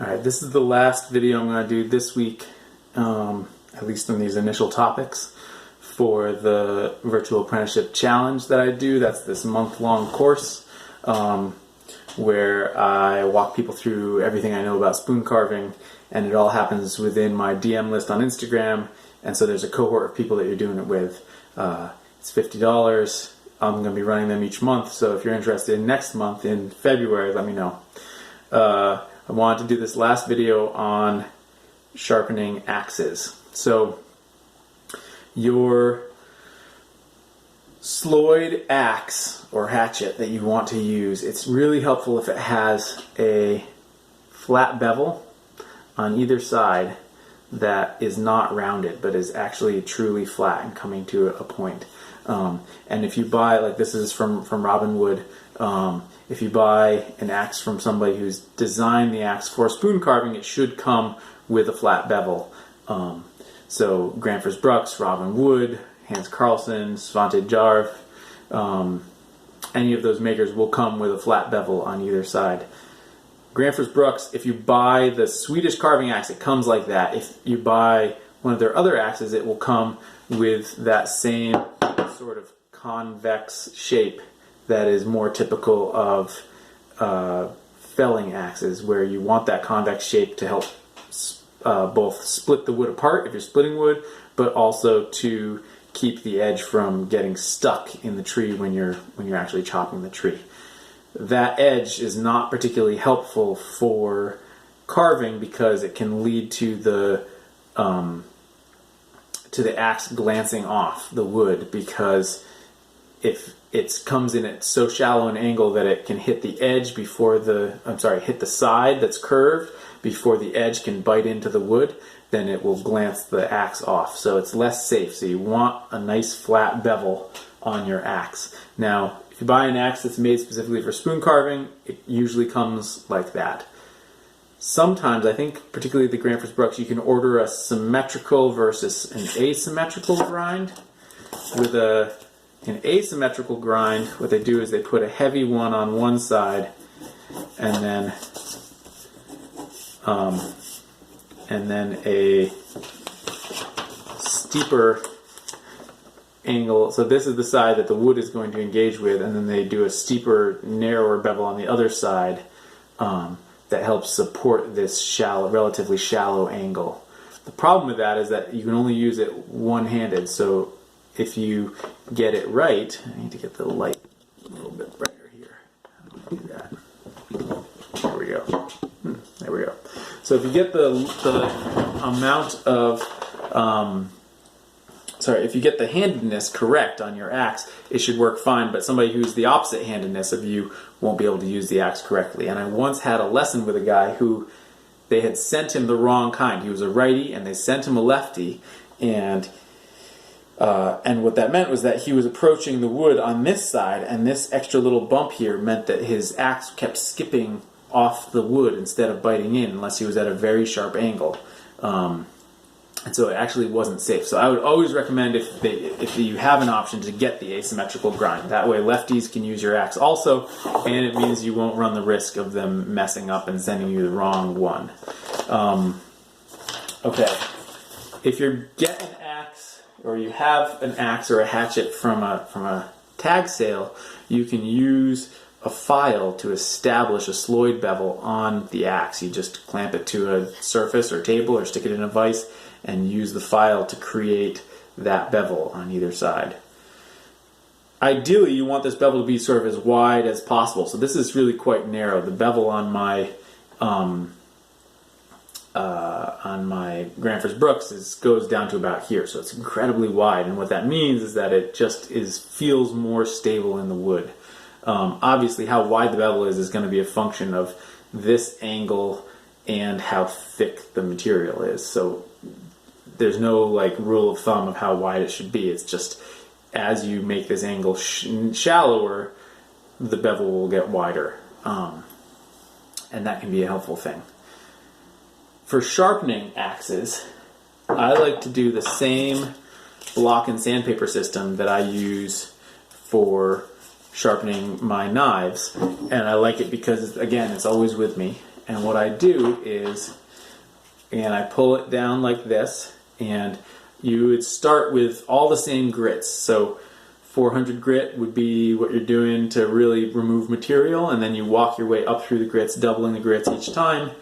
Alright, this is the last video I'm going to do this week, at least on these initial topics, for the Virtual Apprenticeship Challenge that I do. That's this month-long course where I walk people through everything I know about spoon carving, and it all happens within my DM list on Instagram, and so there's a cohort of people that you're doing it with. It's $50. I'm going to be running them each month, so if you're interested next month in February, let me know. I wanted to do this last video on sharpening axes. So your Sloyd axe or hatchet that you want to use, it's really helpful if it has a flat bevel on either side that is not rounded but is actually truly flat and coming to a point. And if you buy, like this is from Robin Wood, if you buy an axe from somebody who's designed the axe for spoon carving, it should come with a flat bevel. So Granfers Brooks, Robin Wood, Hans Carlsen, Svante Jarv, any of those makers will come with a flat bevel on either side. Granfers Brooks, if you buy the Swedish carving axe, it comes like that. If you buy one of their other axes, it will come with that same sort of convex shape that is more typical of felling axes, where you want that convex shape to help both split the wood apart if you're splitting wood, but also to keep the edge from getting stuck in the tree when you're actually chopping the tree. That edge is not particularly helpful for carving because it can lead to the axe glancing off the wood, because if it comes in at so shallow an angle that it can hit the edge before hit the side that's curved before the edge can bite into the wood, then it will glance the axe off. So it's less safe. So you want a nice flat bevel on your axe. Now, if you buy an axe that's made specifically for spoon carving, it usually comes like that. Sometimes, I think particularly the Granfers Brooks, you can order a symmetrical versus an asymmetrical grind. With an asymmetrical grind, what they do is they put a heavy one on one side and then a steeper angle. So this is the side that the wood is going to engage with, and then they do a steeper, narrower bevel on the other side that helps support this relatively shallow angle. The problem with that is that you can only use it one-handed, so if you get it right, I need to get the light a little bit brighter here. How do I do that? There we go. There we go. So if you get the amount of, if you get the handedness correct on your axe, it should work fine, but somebody who's the opposite handedness of you won't be able to use the axe correctly. And I once had a lesson with a guy who they had sent him the wrong kind. He was a righty, and they sent him a lefty, and what that meant was that he was approaching the wood on this side, and this extra little bump here meant that his axe kept skipping off the wood instead of biting in, unless he was at a very sharp angle. And so it actually wasn't safe. So I would always recommend, if you have an option, to get the asymmetrical grind. That way lefties can use your axe also, and it means you won't run the risk of them messing up and sending you the wrong one. Okay, if you're getting an axe, or you have an axe or a hatchet from a tag sale, you can use a file to establish a Sloyd bevel on the axe. You just clamp it to a surface or table or stick it in a vise and use the file to create that bevel on either side. Ideally, you want this bevel to be sort of as wide as possible. So this is really quite narrow. The bevel on my Granfers Brooks goes down to about here, so it's incredibly wide. And what that means is that it just feels more stable in the wood. Obviously, how wide the bevel is going to be a function of this angle and how thick the material is. So there's no rule of thumb of how wide it should be. It's just as you make this angle shallower, the bevel will get wider, and that can be a helpful thing. For sharpening axes, I like to do the same block and sandpaper system that I use for sharpening my knives, and I like it because, again, it's always with me, And what I do is, and I pull it down like this, and you would start with all the same grits. So 400 grit would be what you're doing to really remove material, and then you walk your way up through the grits, doubling the grits each time.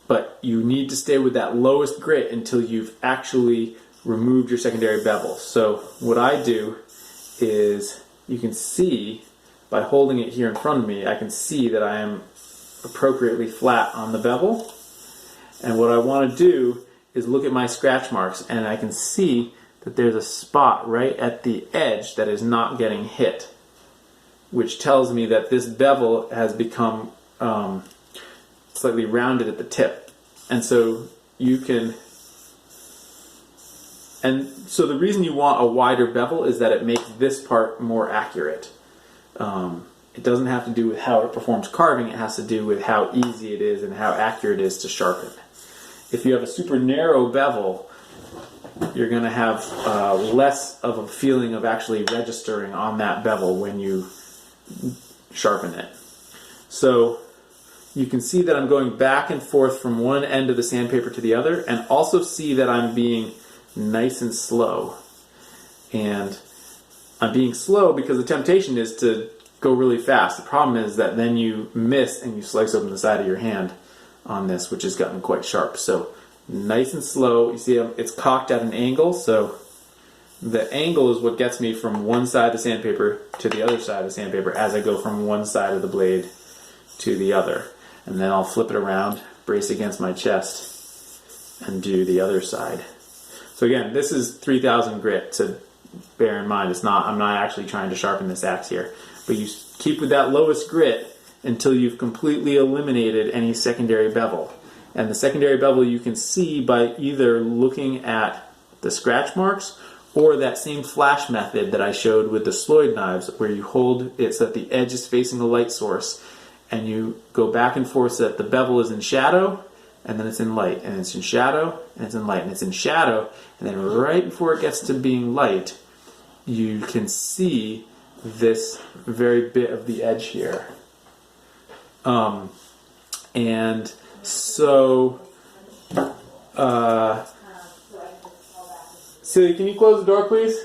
But you need to stay with that lowest grit until you've actually removed your secondary bevel. So what I do is, you can see by holding it here in front of me, I can see that I am appropriately flat on the bevel. And what I want to do is look at my scratch marks, and I can see that there's a spot right at the edge that is not getting hit, which tells me that this bevel has become slightly rounded at the tip. And so you can, and so the reason you want a wider bevel is that it makes this part more accurate. It doesn't have to do with how it performs carving, it has to do with how easy it is and how accurate it is to sharpen. If you have a super narrow bevel, you're going to have less of a feeling of actually registering on that bevel when you sharpen it. So you can see that I'm going back and forth from one end of the sandpaper to the other, and also see that I'm being nice and slow. And I'm being slow because the temptation is to go really fast. The problem is that then you miss and you slice open the side of your hand on this, which has gotten quite sharp. So nice and slow. You see it's cocked at an angle, so the angle is what gets me from one side of the sandpaper to the other side of the sandpaper as I go from one side of the blade to the other. And then I'll flip it around, brace against my chest, and do the other side. So again, this is 3000 grit, to bear in mind. I'm not actually trying to sharpen this axe here. But you keep with that lowest grit until you've completely eliminated any secondary bevel. And the secondary bevel you can see by either looking at the scratch marks or that same flash method that I showed with the Sloyd knives, where you hold it so that the edge is facing the light source, and you go back and forth so that the bevel is in shadow, and then it's in light, and it's in shadow, and it's in light, and it's in shadow, and then right before it gets to being light, you can see this very bit of the edge here. And so, Celia, can you close the door, please?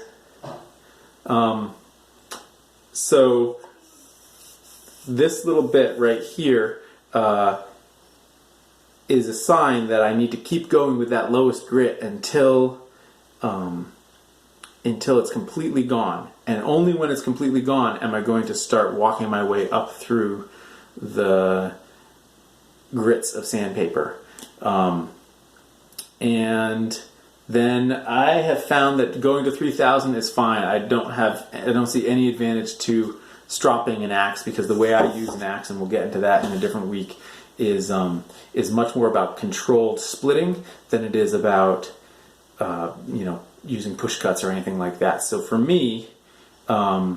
So this little bit right here is a sign that I need to keep going with that lowest grit until it's completely gone. And only when it's completely gone am I going to start walking my way up through the grits of sandpaper. And then I have found that going to 3000 is fine. I don't see any advantage to stropping an axe, because the way I use an axe, and we'll get into that in a different week, is much more about controlled splitting than it is about using push cuts or anything like that. So for me, I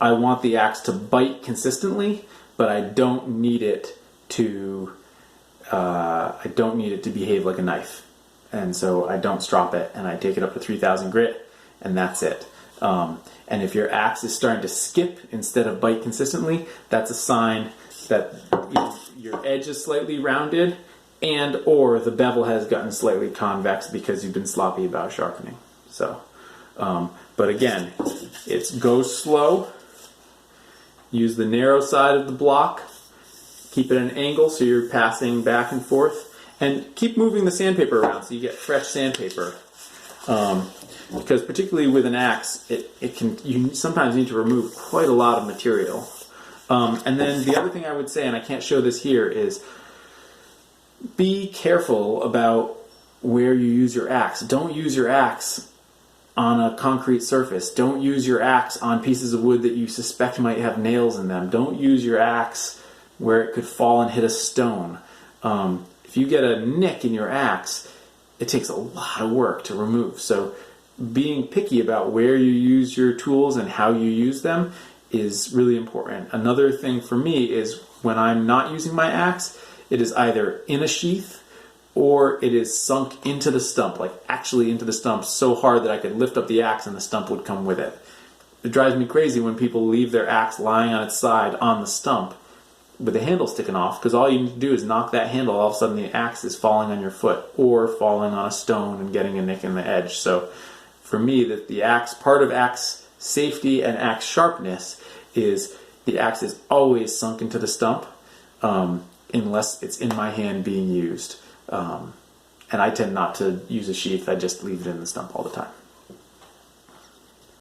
want the axe to bite consistently, but I don't need it to behave like a knife. And so I don't strop it, and I take it up to 3000 grit, and that's it. And if your axe is starting to skip instead of bite consistently, that's a sign that your edge is slightly rounded, and or the bevel has gotten slightly convex because you've been sloppy about sharpening. So, but again, it's go slow. Use the narrow side of the block. Keep it at an angle so you're passing back and forth, and keep moving the sandpaper around so you get fresh sandpaper. Because particularly with an axe, you sometimes need to remove quite a lot of material. And then the other thing I would say, and I can't show this here, is be careful about where you use your axe. Don't use your axe on a concrete surface. Don't use your axe on pieces of wood that you suspect might have nails in them. Don't use your axe where it could fall and hit a stone. If you get a nick in your axe, it takes a lot of work to remove. So being picky about where you use your tools and how you use them is really important. Another thing for me is when I'm not using my axe, it is either in a sheath or it is sunk into the stump, like actually into the stump so hard that I could lift up the axe and the stump would come with it. it drives me crazy when people leave their axe lying on its side on the stump with the handle sticking off, because all you need to do is knock that handle, all of a sudden the axe is falling on your foot or falling on a stone and getting a nick in the edge. So for me, that the axe, part of axe safety and axe sharpness is the axe is always sunk into the stump, unless it's in my hand being used. And I tend not to use a sheath, I just leave it in the stump all the time.